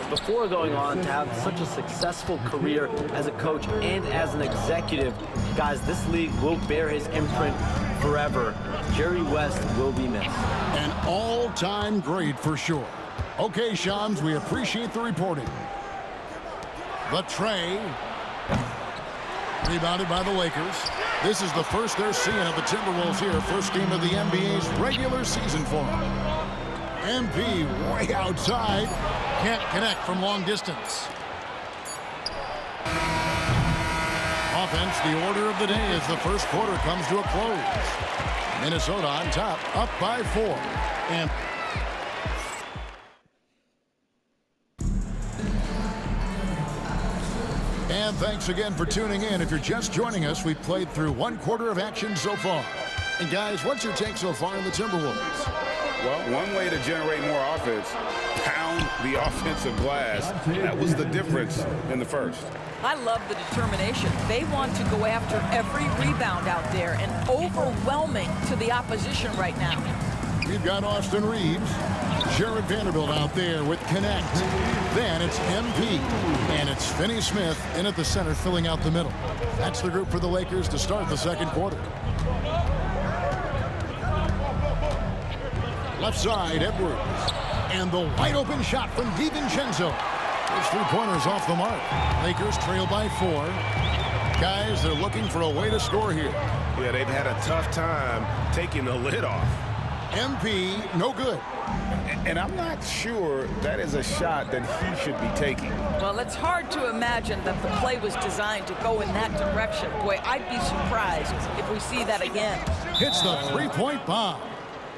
before going on to have such a successful career as a coach and as an executive. Guys, this league will bear his imprint forever. Jerry West will be missed. An all-time great for sure. Okay, Shams, we appreciate the reporting. The tray. Rebounded by the Lakers. This is the first they're seeing of the Timberwolves here. First game of the NBA's regular season for them. MP way outside. Can't connect from long distance. Offense, the order of the day as the first quarter comes to a close. Minnesota on top, up by 4. And thanks again for tuning in. If you're just joining us, we've played through one quarter of action so far. And guys, what's your take so far in the Timberwolves? Well, one way to generate more offense, pound the offensive glass. That was the difference in the first. I love the determination. They want to go after every rebound out there and overwhelming to the opposition right now. We've got Austin Reeves. Jared Vanderbilt out there with Connect. Then it's MP. And it's Finney Smith in at the center filling out the middle. That's the group for the Lakers to start the second quarter. Left side, Edwards. And the wide open shot from DiVincenzo. His three-pointers off the mark. Lakers trail by 4. Guys, they're looking for a way to score here. Yeah, they've had a tough time taking the lid off. MP, no good. And I'm not sure that is a shot that he should be taking. Well, it's hard to imagine that the play was designed to go in that direction. Boy, I'd be surprised if we see that again. Hits the three-point bomb.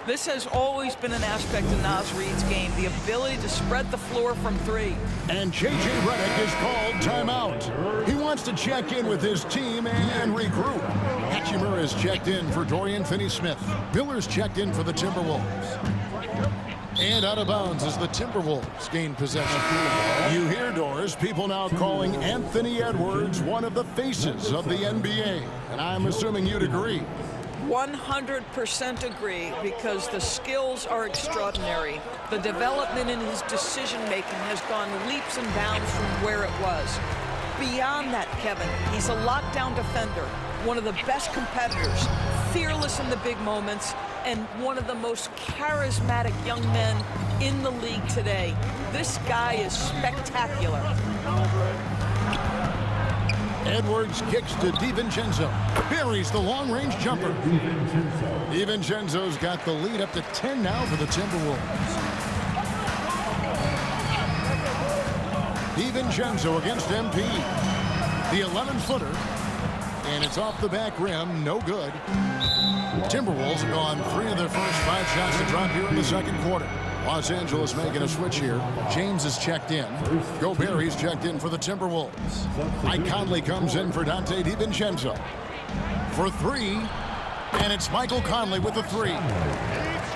This has always been an aspect of Naz Reid's game, the ability to spread the floor from 3. And J.J. Redick is called timeout. He wants to check in with his team and regroup. Hachimura is checked in for Dorian Finney-Smith. Miller's checked in for the Timberwolves. And out of bounds as the Timberwolves gain possession. You hear, Doris, people now calling Anthony Edwards one of the faces of the NBA. And I'm assuming you'd agree. 100% agree, because the skills are extraordinary. The development in his decision-making has gone leaps and bounds from where it was. Beyond that, Kevin, he's a lockdown defender, one of the best competitors, fearless in the big moments, and one of the most charismatic young men in the league today. This guy is spectacular. Edwards kicks to DiVincenzo. Buries the long-range jumper. DiVincenzo's got the lead up to 10 now for the Timberwolves. DiVincenzo against MP. The 11-footer. And it's off the back rim. No good. Timberwolves have gone 3 of their first 5 shots to drop here in the second quarter. Los Angeles making a switch here. James is checked in. Gobert, he's checked in for the Timberwolves. Mike Conley comes in for Dante DiVincenzo. For 3, and it's Michael Conley with the 3.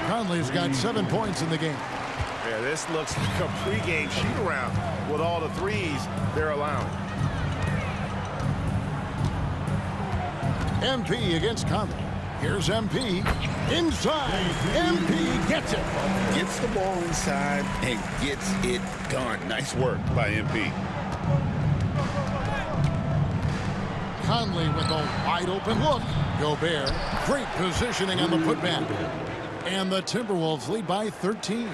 Conley's got 7 points in the game. Yeah, this looks like a pregame shoot-around with all the threes they're allowing. MP against Conley. Here's MP. Inside. MP gets it. Gets the ball inside and gets it done. Nice work by MP. Conley with a wide open look. Gobert. Great positioning on the putback. And the Timberwolves lead by 13.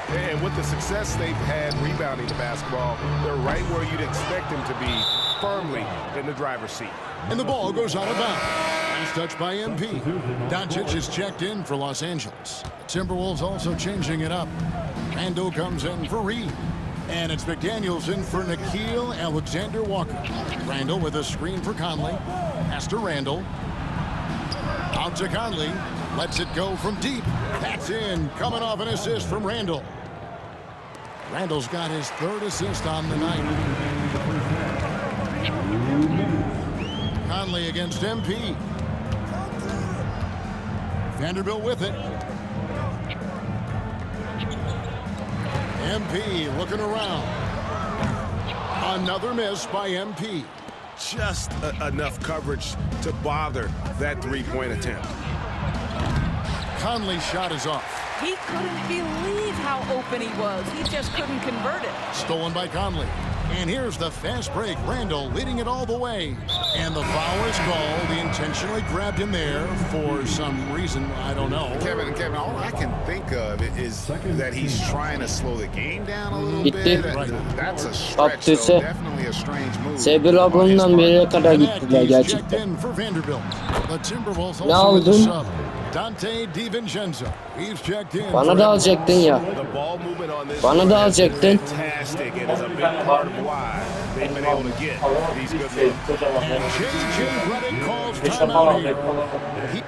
And with the success they've had rebounding the basketball, they're right where you'd expect them to be, firmly in the driver's seat. And the ball goes out of bounds. Nice touch by MP. Doncic is checked in for Los Angeles. The Timberwolves also changing it up. Randall comes in for Reed. And it's McDaniels in for Nickeil Alexander-Walker. Randall with a screen for Conley. Pass to Randall. Out to Conley. Lets it go from deep. That's in. Coming off an assist from Randall. Randall's got his 3rd assist on the night. Conley against MP. Vanderbilt with it. MP looking around. Another miss by MP. Just enough coverage to bother that three-point attempt. Conley's shot is off. He couldn't believe how open he was. He just couldn't convert it. Stolen by Conley. And here's the fast break. Randall leading it all the way. And the foul is called. He intentionally grabbed him there for some reason. I don't know. Kevin, all I can think of is that he's trying to slow the game down a little Gitti. bit. That's a stretch, Abdüse. though. Definitely a strange move. Sebelabından beri kadar gittiler He's checked gerçekten. in for Vanderbilt. The Timberwolves Ne also with a aldın? sub. Dante DiVincenzo. He's checked in. Bana da alacaktın ya. The ball movement on this Bana da alacaktın. fantastic and is a big part of why they've been able to get these good looks. And J.J. Redick calls timeout here. He-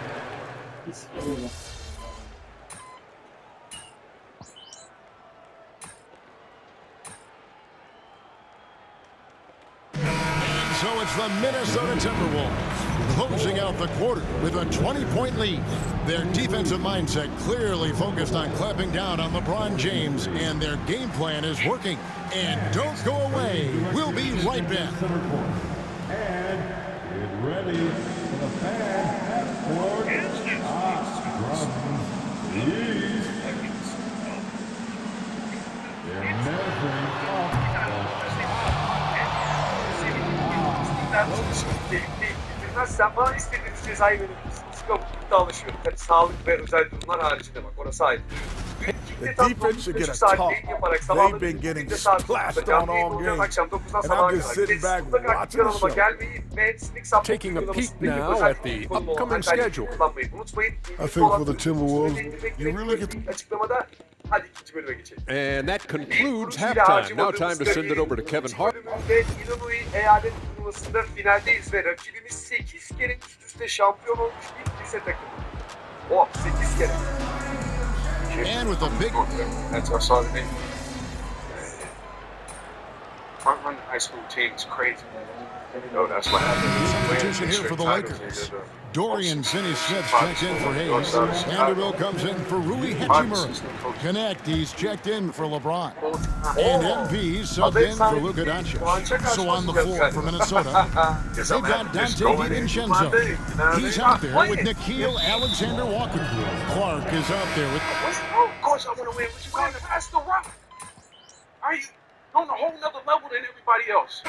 So it's the Minnesota Timberwolves closing out the quarter with a 20-point lead. Their defensive mindset clearly focused on clamping down on LeBron James, and their game plan is working. And don't go away. We'll be right back. And get ready for the fan half-court from East. They're measuring up Bilmezsen bana istediğiniz cezayı verebilirsiniz. Sıkıntı alışıyorum. Tabii sağlık ve özel durumlar haricinde bak orası ayrı. The defense should get a talk. They've been getting splashed on all game. And I'm just sitting back watching the show. Taking a peek now at the upcoming schedule. I think for the Timberwolves, you really get to... Açıklamada hadi ikinci bölüme geçelim. And that concludes halftime. Now time to send it over to Kevin Hart. Bölümünde Illinois eyalet turnuvasında finaldeyiz ve rakibimiz 8 kere üst üste şampiyon olmuş bir lise takımı. Oh, 8 kere. And with a big... That's our solid name. Front-run high school team's crazy. No, that's what happened. Competition here for the Lakers. Dorian Finney-Smith checked in for Hayes. Vanderbilt comes in for Rui Hachimura. Connect, he's checked in for LeBron. And MP subbed in for Luka Doncic. So on the floor for Minnesota, they've got Dante DiVincenzo. He's out there with Nickeil Alexander-Walker. Clark is out there with... Of course I want to win. But you want to pass the rock. Are you on a whole nother level than everybody else?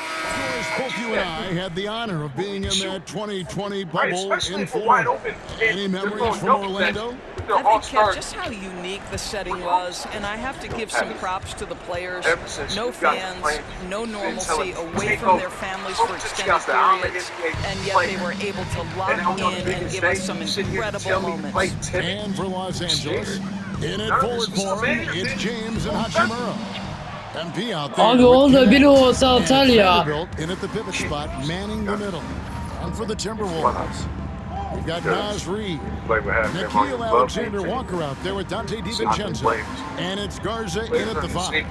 Both you and I had the honor of being in that 2020 bubble in Wide Florida. open. Any memories from Orlando? I think, Kev, just how unique the setting was, and I have to give some props to the players. No fans, no normalcy, away from their families for extended periods, and yet they were able to lock in and give us some incredible moments. And for Los Angeles, in it forward for him, it's James and Hachimura. MP out there. Abi orada biri olsa atar ya. Vanderbilt in at the pivot spot, manning the middle. And for the Timberwolves, we've got Naz Reid, Nickeil Alexander-Walker out there with Dante DiVincenzo, and it's Garza in at the 5.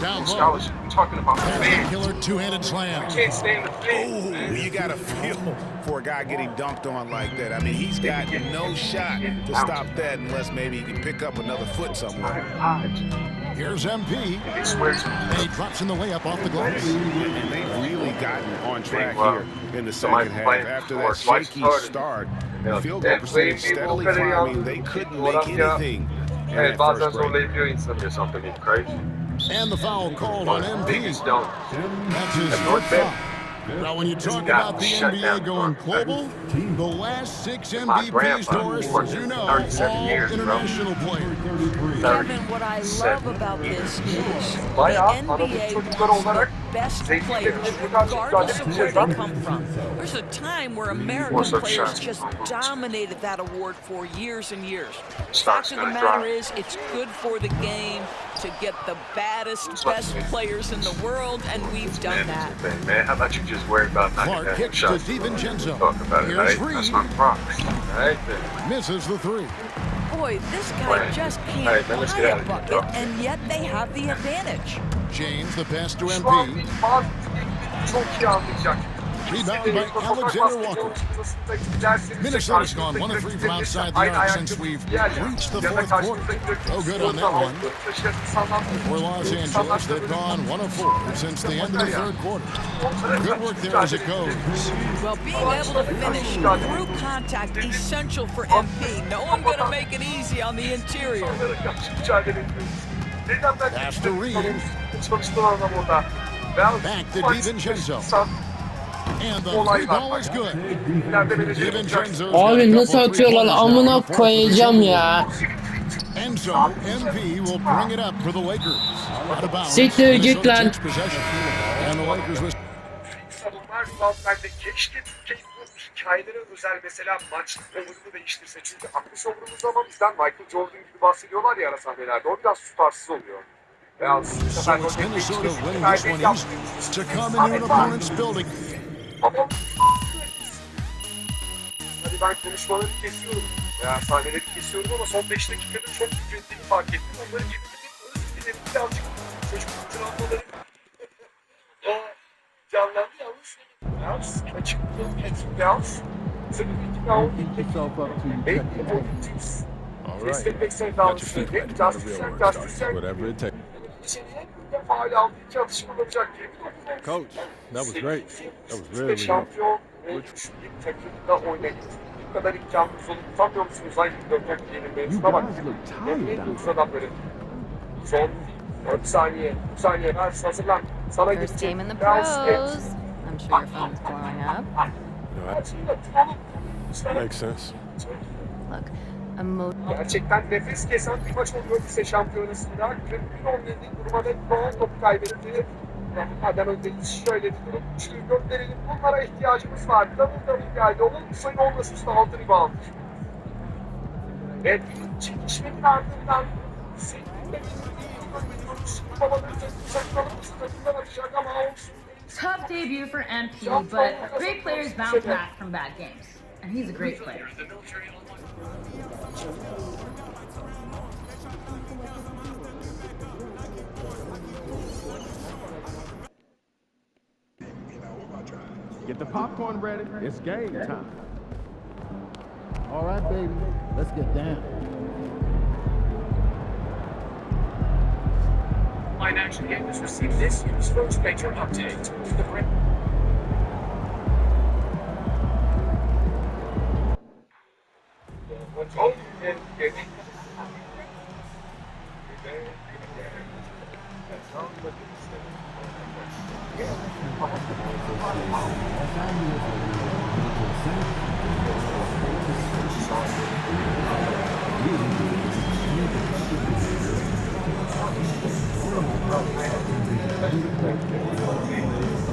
Down low, and the killer two-handed slam. Oh, you got to feel for a guy getting dunked on like that. I mean, he's got no shot to stop that unless maybe he can pick up another foot somewhere. Here's MP, and he drops in the layup off the glass. And they've really gotten on track here in the second half. After that shaky start, the field goal percentage steadily climbing. They couldn't make anything in that first break. And the foul called on MP. That's his fourth foul. Now, when you talk about the NBA going global, the last 6 MVPs, Doris, as you know, all international players. Kevin, what I love about this is the NBA wants the best players, regardless of where they come from. There's a time where American players just dominated that award for years and years. Fact of the matter is, it's good for the game to get the baddest, best players in the world, and we've done that. Man, how about you just worry about Clark kicks to DiVincenzo. Here's Reid. Misses the 3. Boy, this guy just can't buy a bucket, and yet they have the advantage. James, the pass to MP. Rebound by Alexander Walker. Minnesota's gone 1 of 3 from outside the arc since we've reached the fourth quarter. No good on that one. For Los Angeles, they've gone 1 of 4 since the end of the third quarter. Good work there as it goes. Well, being able to finish through contact, essential for MP. No one going to make it easy on the interior. Pass to Reed. Back to DiVincenzo. And the three ball is good. DiVincenzo's Abi nasıl atıyorlar amına koyacağım ya. Enzo MP will bring it up for the Lakers. Out of bounds. Siktir git lan. And the Lakers was Savunma reboundlarda keşke Türkiye bu hikayelere özel mesela maç over'ını değiştirse. Çünkü 60 over'ımız ama bizden Michael Jordan gibi bahsediyorlar ya ara sahnelerde. O biraz tutarsız oluyor. So it's Minnesota winning this one easy to come into an opponent's building. Hadi ben konuşmaları kesiyorum. Ya sahneleri kesiyorum ama son 5 dakikada çok ücretlerini fark ettim. Onları cebimde özür dilerim birazcık çocuk travmaları canlandı yalnız. Yalnız açıklığı yalnız. Sırf 2010 destekmek sevdalısı değil. Whatever it takes. İçeriye faal aldı. 2 atışma olacak diye. Coach, that was great. That was really good. Şampiyon olmuş bir takımda oynayın. Bu kadar imkanınız olup tutamıyor musunuz? Aynı 4 top yenilmeyi. Şuna bak. Emniyetin adamları. Son 4 saniye. 3 saniye. Ver hazırlan. Sana First gidecek. game in the pros. I'm sure your phone's blowing up. Makes sense. Look, Gerçekten nefes kesen bir maç oluyor lise şampiyonasında. 41-17 durmada doğal topu kaybetti. Rahatlardan öndeyiz. Şöyle bir durum. Üçlüyü gönderelim. Bunlara ihtiyacımız var. Double geldi. Onun sayı olması üstü 6 rebound. Ve bir çekişmenin ardından tough debut for MP, but great players bounce back from bad games. And he's a great player. Get the popcorn ready. It's game time. All right, baby. Let's get down. Financial Game has received this year's first major update to the brand.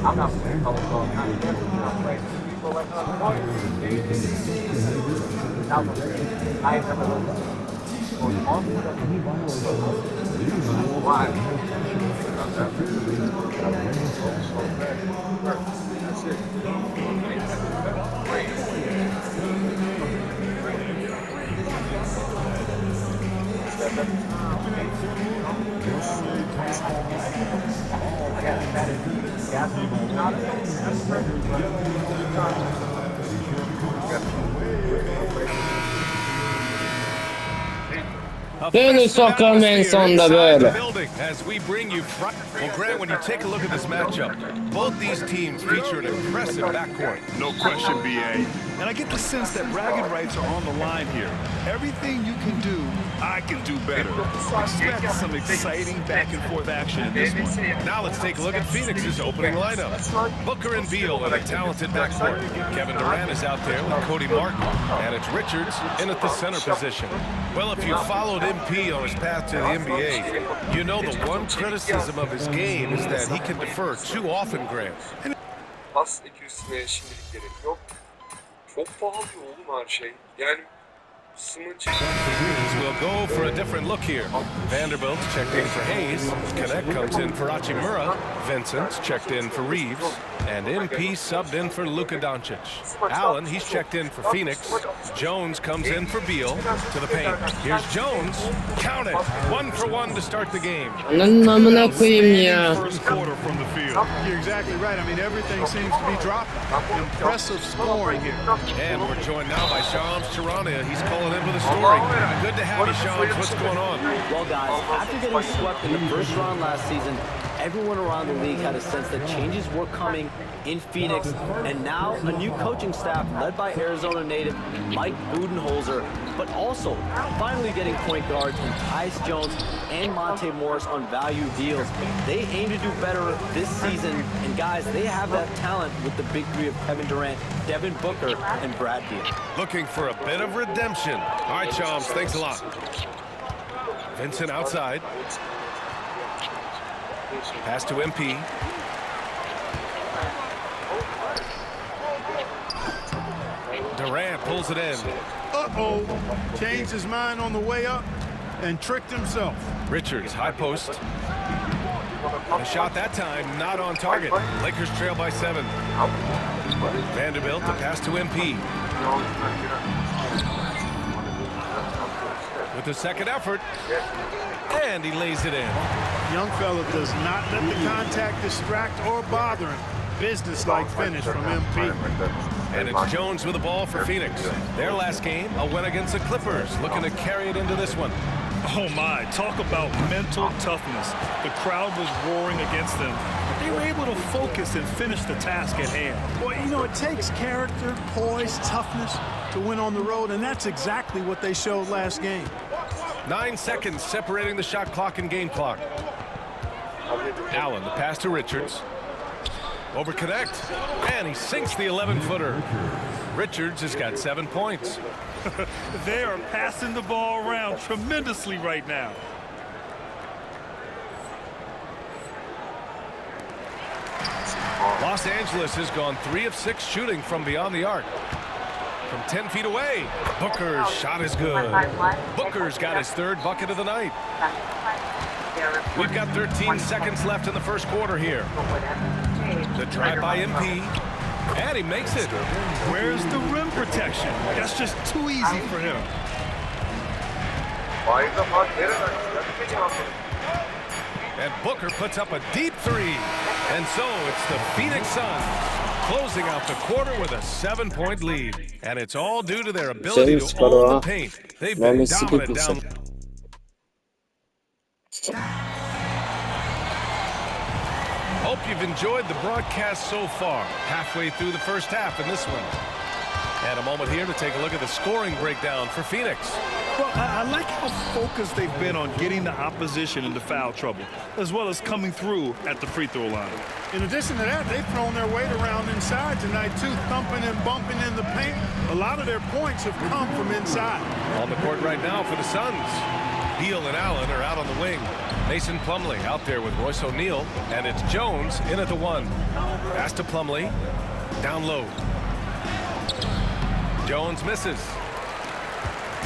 I'm not playing colorful. I'm not playing people like us. I have never done this. Why? That's it. Böyle sokağım en sonunda böyle. Well, Grant, when you take a look at this matchup, both these teams feature an impressive backcourt. No question, BA. And I get the sense that bragging rights are on the line here. Everything you can do, I can do better. Expect some exciting back-and-forth action in this one. Now let's take a look at Phoenix's opening lineup. Booker and Beal in a talented backcourt. Kevin Durant is out there with Cody Martin, and it's Richards in at the center position. Well, if you followed MP on his path to the NBA, you know the one criticism of his game is that he can defer too often, Grant. Pas 200'e şimdilik gerek yok. Çok pahalı oğlum her şey. Yani We'll go for a different look here. Vanderbilt checked in for Hayes. Cadet comes in for Hachimura. Vincent's checked in for Reeves. And MP subbed in for Luka Doncic. Allen, he's checked in for Phoenix. Jones comes in for Beal to the paint. Here's Jones. Count it. 1 for 1 to start the game. Amına koyayım ya. First quarter from the field. You're exactly right. I mean, everything seems to be dropping. Impressive scoring here. And we're joined now by Shams Charania. He's calling in with a story. Good to have you, Shams. What's going on? Well, guys, after getting swept in the first round last season, everyone around the league had a sense that changes were coming in Phoenix, and now a new coaching staff led by Arizona native Mike Budenholzer, but also finally getting point guards in Tyus Jones and Monte Morris on value deals. They aim to do better this season, and guys, they have that talent with the big three of Kevin Durant, Devin Booker, and Brad Beal. Looking for a bit of redemption. All right, Shams, thanks a lot. Vincent outside. Pass to MP. Durant pulls it in. Uh-oh. Changed his mind on the way up and tricked himself. Richards, high post. A shot that time, not on target. Lakers trail by 7. Vanderbilt, the pass to MP. With the second effort. And he lays it in. Young fella does not let the contact distract or bother him. Business-like finish from MP. And it's Jones with the ball for Phoenix. Their last game, a win against the Clippers, looking to carry it into this one. Oh my, talk about mental toughness. The crowd was roaring against them, but they were able to focus and finish the task at hand. Well, you know, it takes character, poise, toughness to win on the road, and that's exactly what they showed last game. 9 seconds separating the shot clock and game clock. Allen, the pass to Richards. Over connect, and he sinks the 11-footer. Richards has got 7 points. They are passing the ball around tremendously right now. Los Angeles has gone 3 of 6 shooting from beyond the arc. From 10 feet away, Booker's shot is good. Booker's got his 3rd bucket of the night. We've got 13 seconds left in the first quarter here. The drive by MP, and he makes it. Where's the rim protection? That's just too easy for him. And Booker puts up a deep 3. And so it's the Phoenix Suns closing out the quarter with a 7-point lead. And it's all due to their ability to own the paint. They've been dominant down. Hope you've enjoyed the broadcast so far. Halfway through the first half in this one. And a moment here to take a look at the scoring breakdown for Phoenix. Well, I like how focused they've been on getting the opposition into foul trouble, as well as coming through at the free throw line. In addition to that, they've thrown their weight around inside tonight, too, thumping and bumping in the paint. A lot of their points have come from inside. On the court right now for the Suns. Beal and Allen are out on the wing. Mason Plumlee out there with Royce O'Neal, and it's Jones in at the 1. Pass to Plumlee. Down low. Jones misses.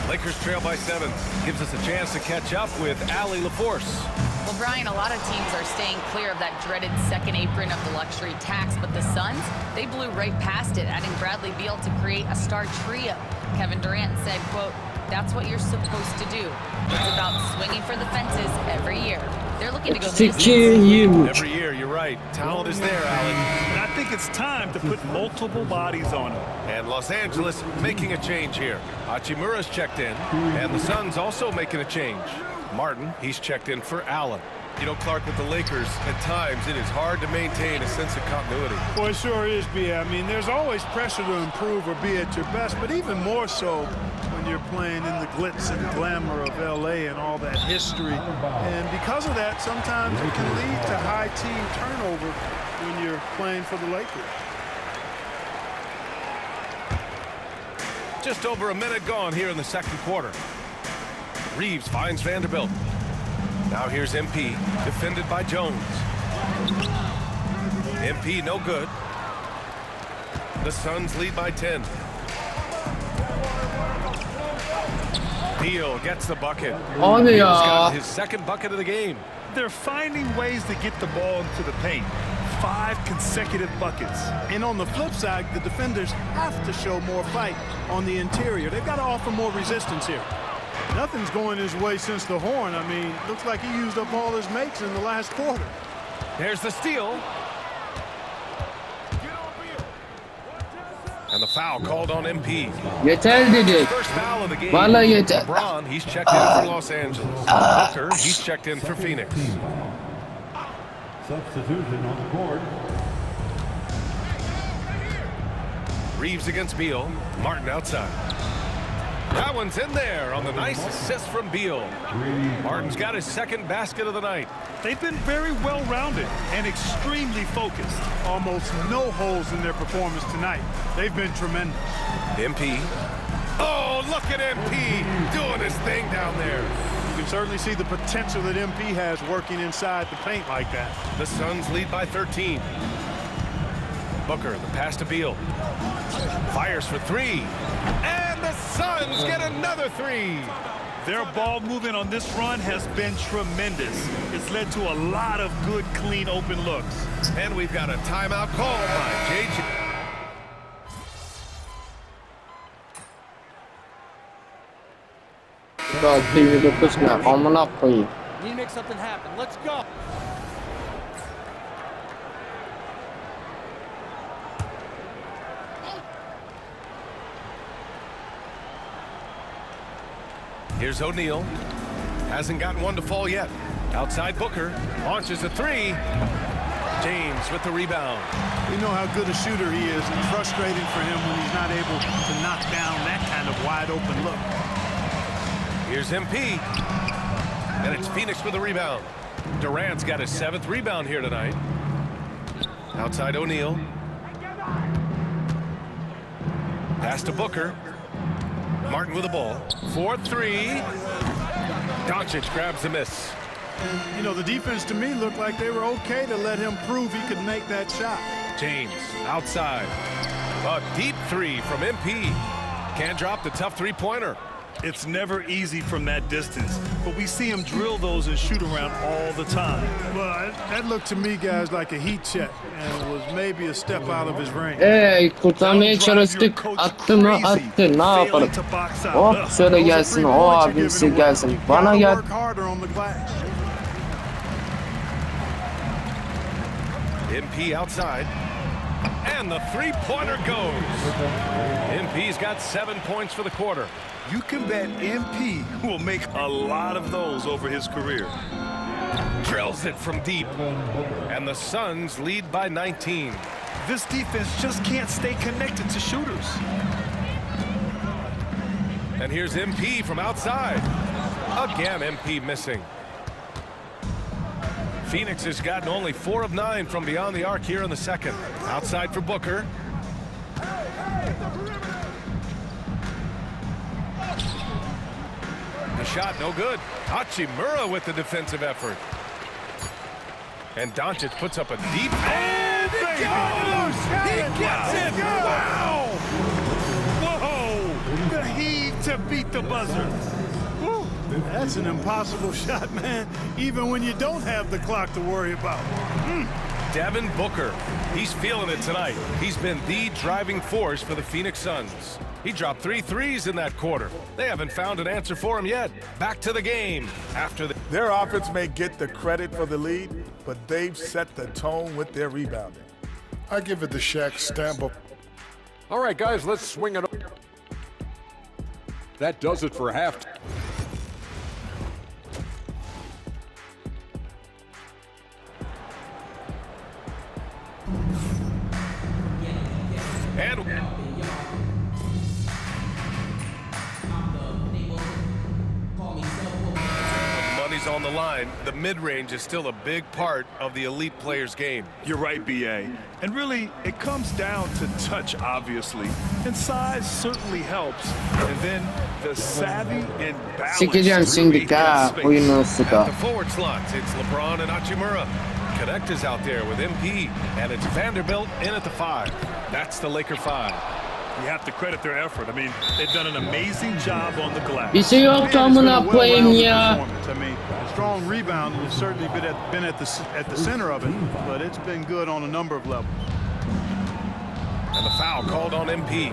Lakers trail by 7. Gives us a chance to catch up with Allie LaForce. Well, Brian, a lot of teams are staying clear of that dreaded second apron of the luxury tax, but the Suns, they blew right past it, adding Bradley Beal to create a star trio. Kevin Durant said, quote, "That's what you're supposed to do. It's about swinging for the fences every year." They're looking to go every year, you're right. Talent is there, Allen. And I think it's time to put multiple bodies on it. And Los Angeles making a change here. Hachimura's checked in, and the Suns also making a change. Martin, he's checked in for Allen. You know, Clark, with the Lakers, at times it is hard to maintain a sense of continuity. Well, it sure is, B. I mean, there's always pressure to improve or be at your best, but even more so when you're playing in the glitz and glamour of L.A. and all that history. And because of that, sometimes it can lead to high team turnover when you're playing for the Lakers. Just over a minute gone here in the second quarter. Reeves finds Vanderbilt. Now here's MP, defended by Jones. MP no good. The Suns lead by 10. Beal gets the bucket. Abi Beal's ya. got his second bucket of the game. They're finding ways to get the ball into the paint. 5 consecutive buckets. And on the flip side, the defenders have to show more fight on the interior. They've got to offer more resistance here. Nothing's going his way since the horn. I mean, looks like he used up all his makes in the last quarter. There's the steal. And the foul called on MP. Yeter dedi. First foul of the game. Vallahi yeter. LeBron, he's checked in for Los Angeles. Booker, he's checked in for Phoenix. Substitution on the court. Reeves against Beal. Martin outside. That one's in there on the nice assist from Beal. Martin's got his second basket of the night. They've been very well-rounded and extremely focused. Almost no holes in their performance tonight. They've been tremendous. MP. Oh, look at MP doing his thing down there. You can certainly see the potential that MP has working inside the paint like that. The Suns lead by 13. Booker, the pass to Beal. Fires for 3. And the Suns get another 3. Their ball movement on this run has been tremendous. It's led to a lot of good, clean, open looks. And we've got a timeout call by JJ. Daha TV9 ne? Amına koyayım. Need to make something happen. Let's go. Here's O'Neal. Hasn't gotten one to fall yet. Outside Booker. Launches a 3. James with the rebound. We know how good a shooter he is, and frustrating for him when he's not able to knock down that kind of wide open look. Here's MP. And it's Phoenix with the rebound. Durant's got his 7th rebound here tonight. Outside O'Neal. Pass to Booker. Martin with the ball. 4-3. Doncic grabs the miss. You know, the defense to me looked like they were okay to let him prove he could make that shot. James outside. A deep 3 from MP. Can't drop the tough 3-pointer. It's never easy from that distance, but we see him drill those and shoot around all the time. Well, that looked to me, guys, like a heat check, and was maybe a step out of his range. Kurtarmaya çalıştık. Attı mı? Attı. Ne yapalım? Hop şöyle gelsin. O abisi gelsin. Bana gel. MP outside. And the 3-pointer goes. MP's got 7 points for the quarter. You can bet MP will make a lot of those over his career. Drills it from deep. And the Suns lead by 19. This defense just can't stay connected to shooters. And here's MP from outside. Again, MP missing. Phoenix has gotten only 4 of 9 from beyond the arc here in the second. Outside for Booker. The shot no good. Hachimura with the defensive effort. And Doncic puts up a deep. And it goes! He gets it! Wow! Whoa! The heave to beat the buzzer. Woo. That's an impossible shot, man, even when you don't have the clock to worry about. Devin Booker, he's feeling it tonight. He's been the driving force for the Phoenix Suns. He dropped 3 threes in that quarter. They haven't found an answer for him yet. Back to the game after the... Their offense may get the credit for the lead, but they've set the tone with their rebounding. I give it the Shaq stamp of. All right, guys, let's swing it. That does it for halftime. And money's on the line. The mid-range is still a big part of the elite player's game. You're right, BA. And really, it comes down to touch, obviously. And size certainly helps. And then the savvy and balance. Sikeceğim şimdi ha oyunu sıka. At the forward slots, it's LeBron and Hachimura. Connect is out there with MP, and it's Vanderbilt in at the 5. That's the Laker 5. You have to credit their effort. I mean, they've done an amazing job on the glass. Bir şey yoktu amına koyayım ya. I mean, strong rebound has certainly been at the center of it, but it's been good on a number of levels. And the foul called on MP.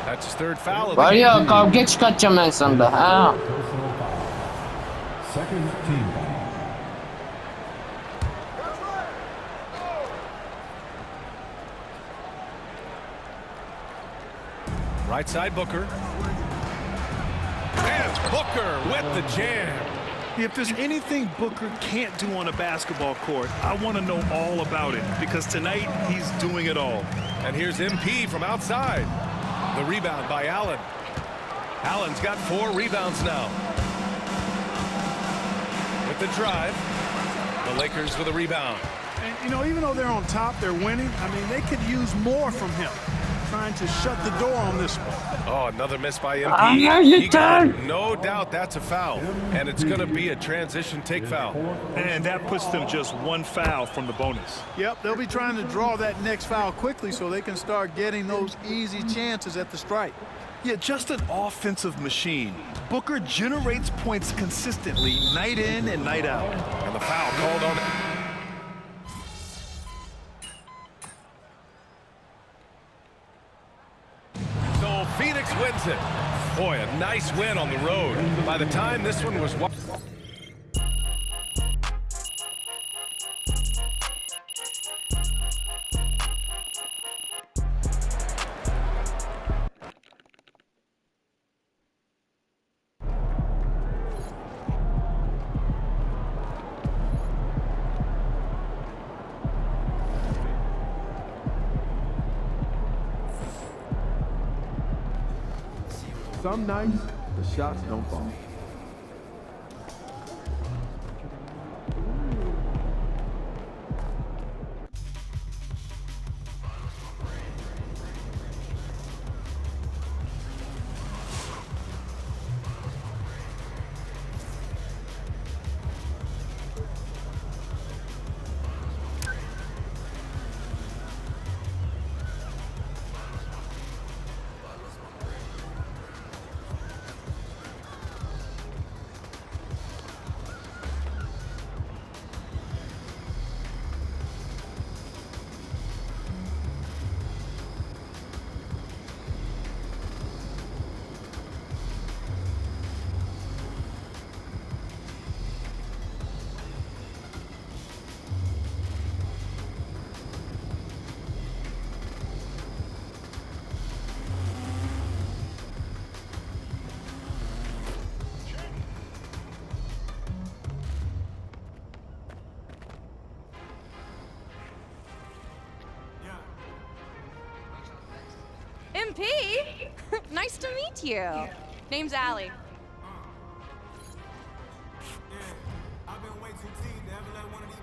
That's his third foul of the Var ya game. kavga çıkartacağım ben sanda. Ha. Second team foul. Right side Booker. And Booker with the jam. If there's anything Booker can't do on a basketball court, I want to know all about it, because tonight he's doing it all. And here's MP from outside. The rebound by Allen. Allen's got 4 rebounds now. With the drive, the Lakers with a rebound. And, you know, even though they're on top, they're winning. I mean, they could use more from him. Trying to shut the door on this one. Oh, another miss by MP. No doubt that's a foul. And it's going to be a transition take foul. And that puts them just 1 foul from the bonus. Yep, they'll be trying to draw that next foul quickly so they can start getting those easy chances at the strike. Yeah, just an offensive machine. Booker generates points consistently, night in and night out. And the foul called on... So Phoenix wins it. Boy, a nice win on the road. By the time this one was... Some nights, the shots don't fall. MP? Nice to meet you. Name's Allie. I've been way too teased to ever let one of these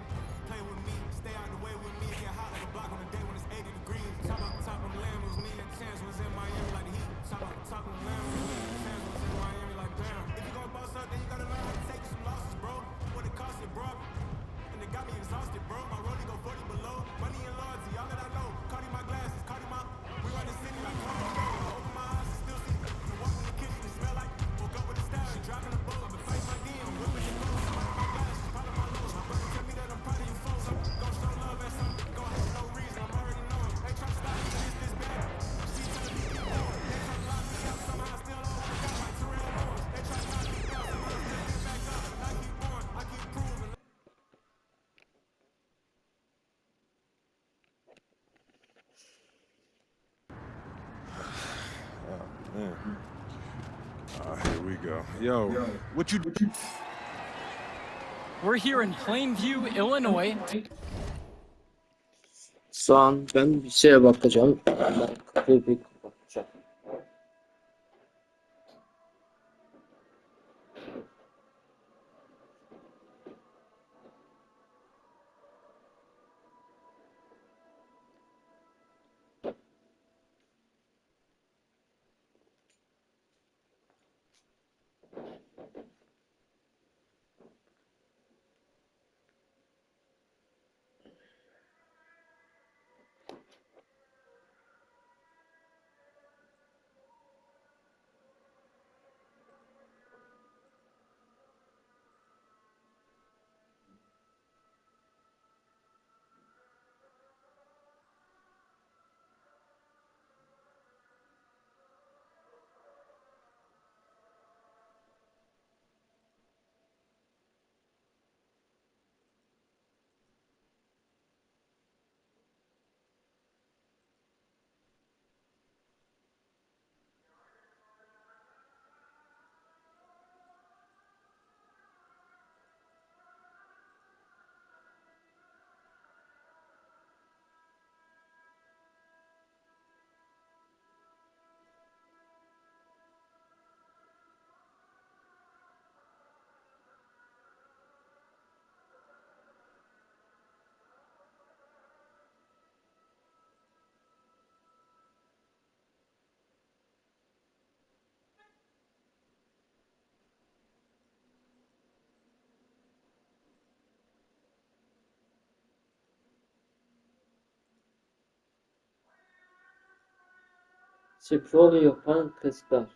play with me. Stay out the way with me and get hot like a block on a day when it's 80 degrees. Top of the land was me and Chance was in Miami like the Heat. Top of the land was me and Chance was in Miami like damn. If you gonna boss up, then you gotta learn how to take some losses, bro. What it cost you, bro. And it got me exhausted, bro. My rollie go 40 below. Money and loyalty, all that I know. Cardi my glasses, Cardi my... We run the city like Cardi my... Open my eyes and still see... To walk in the kitchen and smell like... Woke up with a style, she driving the boat. I've been fighting my demons, whipping the clothes. My glasses, part of my lows. My brother tell me that I'm proud of you folks. I'm gon' show love at something. Gon' hate no reason, I'm already knowing. They try to stop me, this bad. She telling me keep going. They try to lock me up, somehow I still all work out like Terrell Owens. They try to knock me down, somehow I still get back up. And I keep going, I keep proving. Man. Here we go. Yo, what you do? We're here in Plainview, Illinois. Şu an ben bir şeye bakacağım. Ben kapıyı bir kapatacağım. Spor yapan kızlar.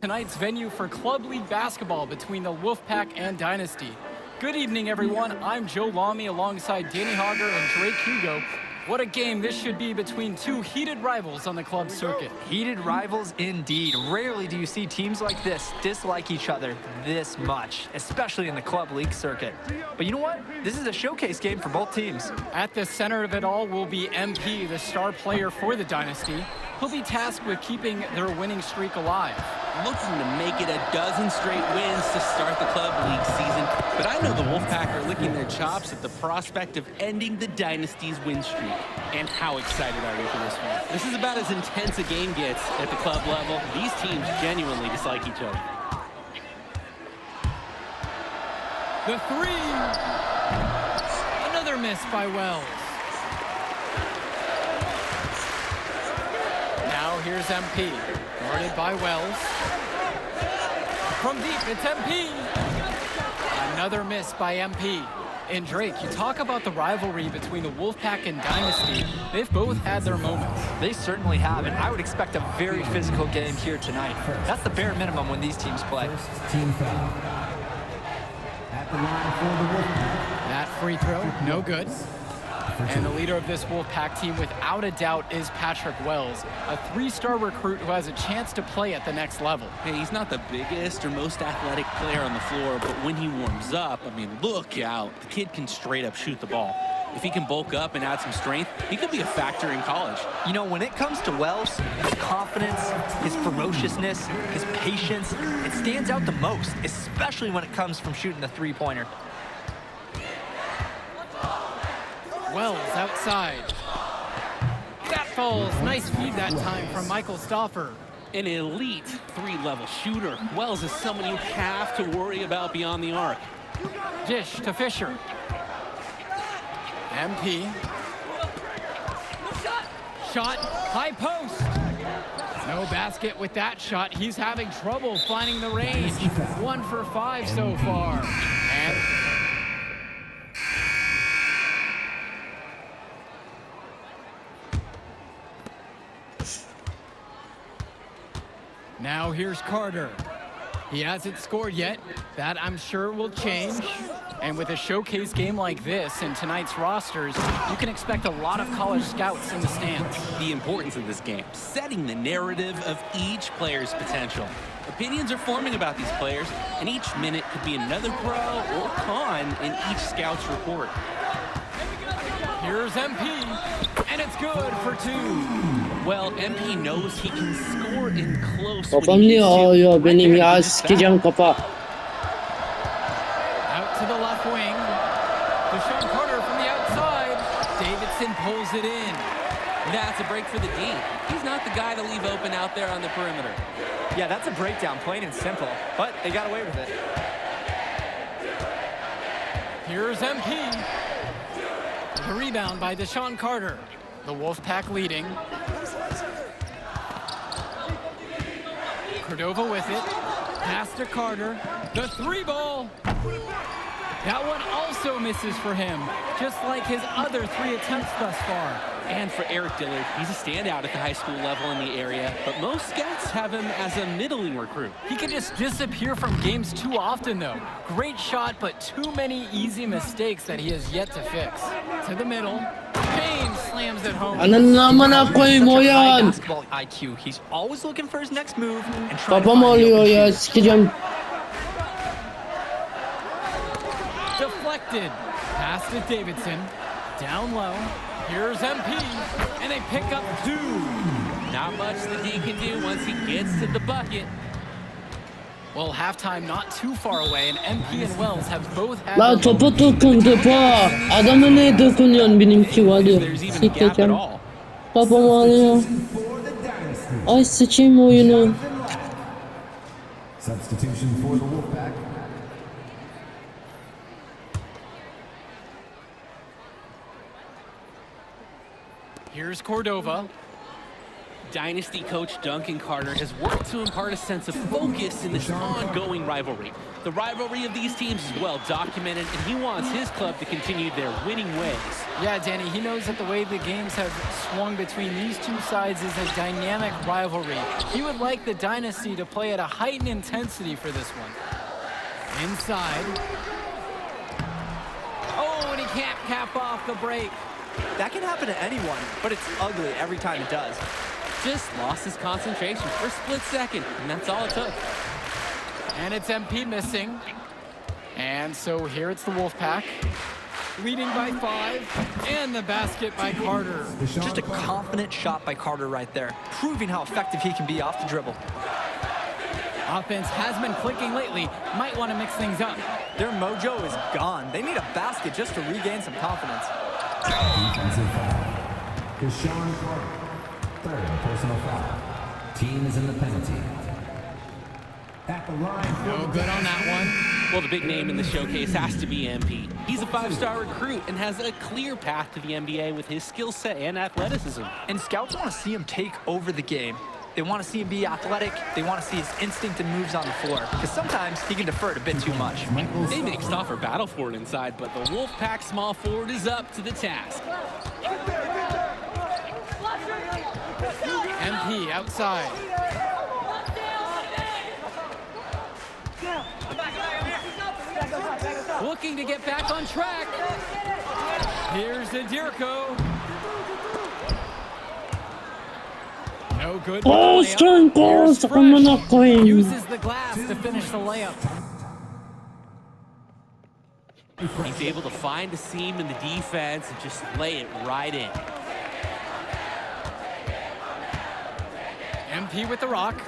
Tonight's venue for Club League basketball between the Wolfpack and Dynasty. Good evening, everyone. I'm Joe Lamy alongside Danny Hogger and Drake Hugo. What a game this should be between two heated rivals on the club circuit. Heated rivals indeed. Rarely do you see teams like this dislike each other this much, especially in the club league circuit. But you know what? This is a showcase game for both teams. At the center of it all will be MP, the star player for the Dynasty. He'll be tasked with keeping their winning streak alive. Looking to make it a dozen straight wins to start the club league season. But I know the Wolfpack are licking their chops at the prospect of ending the Dynasty's win streak. And how excited are you for this one? This is about as intense a game gets at the club level. These teams genuinely dislike each other. The three. Another miss by Wells. Now here's MP, guarded by Wells. From deep, it's MP. Another miss by MP. And Drake, you talk about the rivalry between the Wolfpack and Dynasty. They've both had their moments. They certainly have, and I would expect a very physical game here tonight. That's the bare minimum when these teams play. Team foul. At the line for the Wolfpack. That free throw, no good. And the leader of this Wolfpack team, without a doubt, is Patrick Wells, a three-star recruit who has a chance to play at the next level. Hey, he's not the biggest or most athletic player on the floor, but when he warms up, I mean, look out. The kid can straight up shoot the ball. If he can bulk up and add some strength, he could be a factor in college. You know, when it comes to Wells, his confidence, his ferociousness, his patience, it stands out the most, especially when it comes from shooting the three-pointer. Wells outside. That falls. Nice feed that time from Michael Stauffer. An elite three-level shooter. Wells is someone you have to worry about beyond the arc. Dish to Fisher. MP. Shot, high post. No basket with that shot. He's having trouble finding the range. 1 for 5 so far. And now here's Carter. He hasn't scored yet. That, I'm sure, will change. And with a showcase game like this in tonight's rosters, you can expect a lot of college scouts in the stands. The importance of this game, setting the narrative of each player's potential. Opinions are forming about these players, and each minute could be another pro or con in each scout's report. Here's MP, and it's good for 2. Well, MP knows he can score in close. Kafamlıyor ya benim ya, sikeceğim kafa. Out to the left wing. Deshaun Carter from the outside. Davidson pulls it in. That's a break for the D. He's not the guy to leave open out there on the perimeter. Yeah, that's a breakdown, plain and simple. But they got away with it. Here's MP. The rebound by Deshaun Carter. The Wolfpack leading. Cordova with it. Pass to Carter. The 3-ball. That one also misses for him, just like his other 3 attempts thus far. And for Eric Dillard, he's a standout at the high school level in the area, but most scouts have him as a middling recruit. He can just disappear from games too often, though. Great shot, but too many easy mistakes that he has yet to fix. To the middle. James slams it home. Ananı amına koyayım o yan. Basketball IQ. He's always looking for his next move and trying to Kafam find the ağrıyor open ya, shoot. sikeceğim. Deflected. Pass to Davidson. Down low. Here's MP. And they pick up 2. Not much the D can do once he gets to the bucket. Well, halftime not too far away, and MP and Wells have both had... La topa dokun topa. Adama ne dokunuyorsun benimki var ya. Sikeceğim. Kafam ağrıyor. Ay sıçayım oyunu. Substitution for the Wolfpack. Here's Cordova. Dynasty coach Duncan Carter has worked to impart a sense of focus in this ongoing rivalry. The rivalry of these teams is well documented, and he wants his club to continue their winning ways. Yeah, Danny, he knows that the way the games have swung between these two sides is a dynamic rivalry. He would like the Dynasty to play at a heightened intensity for this one. Inside. Oh, and he can't cap off the break. That can happen to anyone, but it's ugly every time it does. Just lost his concentration for a split second, and that's all it took. And it's MP missing. And so here it's the Wolfpack, leading by 5, and the basket by Carter. Just a confident shot by Carter right there, proving how effective he can be off the dribble. Offense has been clicking lately. Might want to mix things up. Their mojo is gone. They need a basket just to regain some confidence. Defensive foul. Deshaun Carter. Third personal foul. Team is in the penalty. At the line. No good on that one. Well, the big name in the showcase has to be MP. He's a 5-star recruit and has a clear path to the NBA with his skill set and athleticism. And scouts want to see him take over the game. They want to see him be athletic. They want to see his instinct and moves on the floor. Because sometimes he can defer it a bit too much. They make Stauffer battle for it inside, but the Wolfpack small forward is up to the task. MP outside. Looking to get back on track. Here's Adirko. No good. Uses the glass to finish the layup. He's able to find a seam in the defense and just lay it right in. MP with the rock.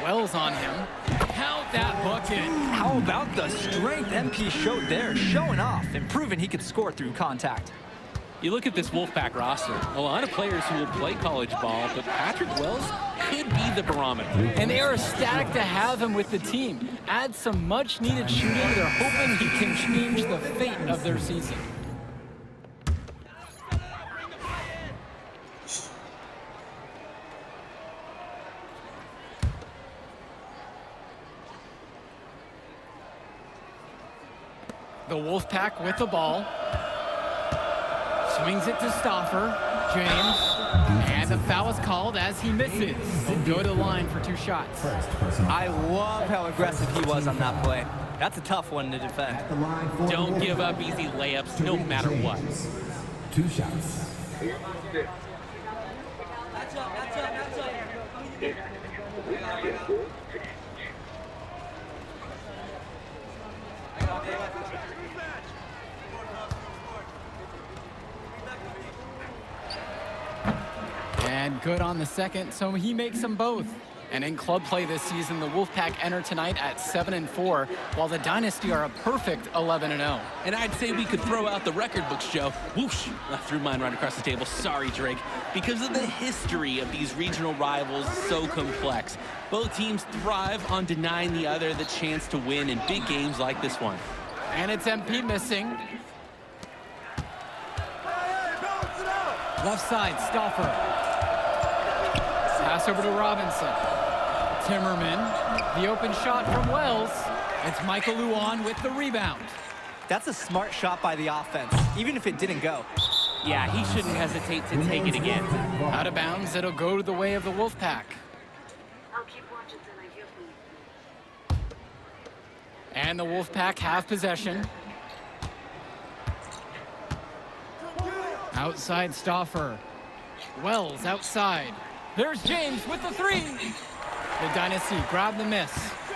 Wells on him. Count that bucket. How about the strength MP showed there? Showing off and proving he could score through contact. You look at this Wolfpack roster, a lot of players who will play college ball, but Patrick Wells could be the barometer. And they are ecstatic to have him with the team. Add some much-needed shooting. They're hoping he can change the fate of their season. The Wolfpack with the ball. Swings it to Stauffer. James. And the foul is called as he misses. He'll go to the line for 2 shots. I love how aggressive he was on that play. That's a tough one to defend. Don't give up easy layups no matter what. 2 shots. And good on the second, so he makes them both. And in club play this season, the Wolfpack enter tonight at 7-4, while the Dynasty are a perfect 11-0. And I'd say we could throw out the record books, Joe. Whoosh, I threw mine right across the table. Sorry, Drake. Because of the history of these regional rivals, so complex. Both teams thrive on denying the other the chance to win in big games like this one. And it's MP missing. Left side, Stauffer. Pass over to Robinson. Timmerman, the open shot from Wells. It's Michael Luan with the rebound. That's a smart shot by the offense, even if it didn't go. Yeah, he shouldn't hesitate to take it again. Out of bounds, it'll go to the way of the Wolfpack. And the Wolfpack have possession. Outside Stauffer. Wells outside. There's James with the 3. The Dynasty grab the miss.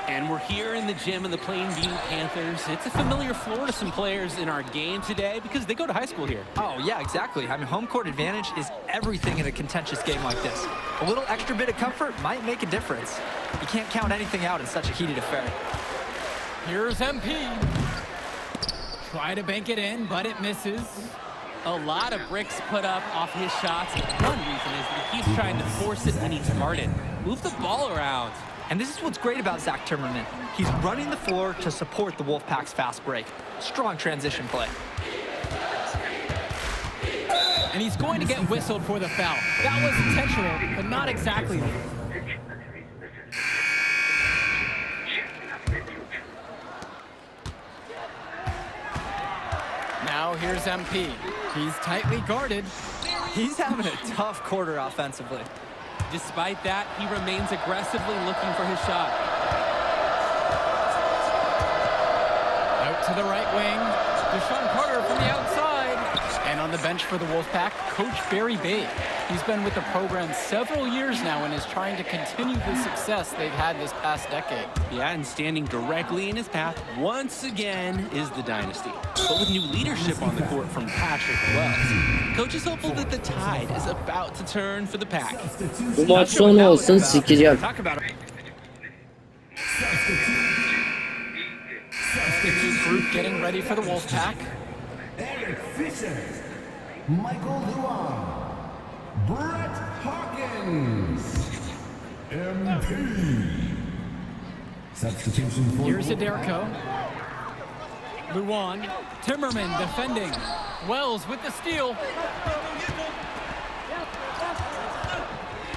And we're here in the gym of the Plainview Panthers. It's a familiar floor to some players in our game today because they go to high school here. Oh, yeah, exactly. I mean, home court advantage is everything in a contentious game like this. A little extra bit of comfort might make a difference. You can't count anything out in such a heated affair. Here's MP. Try to bank it in, but it misses. A lot of bricks put up off his shots. One reason is that he keeps trying to force it when he's guarded. Move the ball around. And this is what's great about Zach Timmerman. He's running the floor to support the Wolfpack's fast break. Strong transition play. And he's going to get whistled for the foul. That was intentional, but not exactly. Now here's MP. He's tightly guarded. He's having a tough quarter offensively. Despite that, he remains aggressively looking for his shot. Out to the right wing. Deshaun Carter from the outside. And on the bench for the Wolfpack, Coach Barry Bay. He's been with the program several years now and is trying to continue the success they've had this past decade. Yeah, and standing directly in his path once again is the Dynasty. But with new leadership on the court from Patrick Wells, Coach is hopeful that the tide is about to turn for the Pack. Bu maç sonu olsun sikeceğim. Talk about it. Group getting ready for the Wolfpack. Eric Fisher, Michael Luan, Brett Hawkins, MP. Substitution for Here's Aderko. Luan, Timmerman defending. Wells with the steal.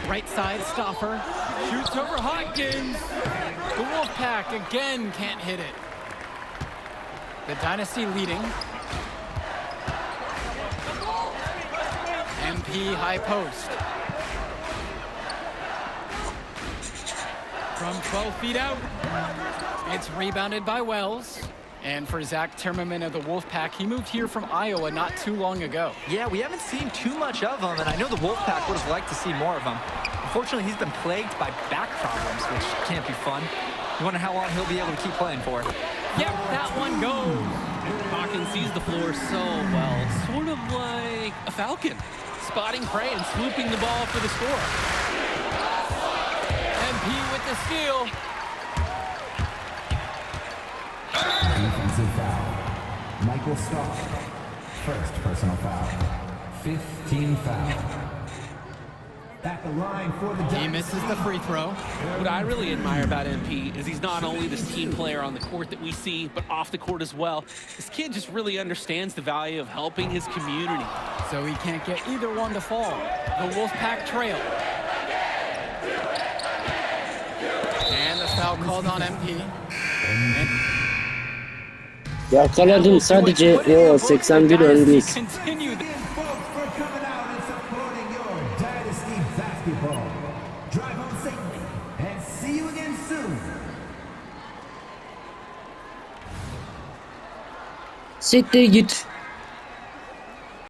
Right side, Stoffer. Shoots over Hawkins. The Wolfpack again can't hit it. The Dynasty leading. MP high post. From 12 feet out. It's rebounded by Wells. And for Zach Timmerman of the Wolfpack, he moved here from Iowa not too long ago. Yeah, we haven't seen too much of him, and I know the Wolfpack would have liked to see more of him. Unfortunately, he's been plagued by back problems, which can't be fun. You wonder how long he'll be able to keep playing for. Yep, that one goes. Hawkins sees the floor so well, sort of like a falcon, spotting prey and swooping the ball for the score. MP with the steal. Defensive foul. Michael Stark. First personal foul. 15 foul. At the line for the He misses the free throw. What I really admire about MP is he's not only this team player on the court that we see, but off the court as well. This kid just really understands the value of helping his community. So he can't get either one to fall. The Wolfpack trail. And the foul called on MP. Yakaladım sadece o 81 öndeyiz. Continue. Drive home safely and see you again soon. Siktir git.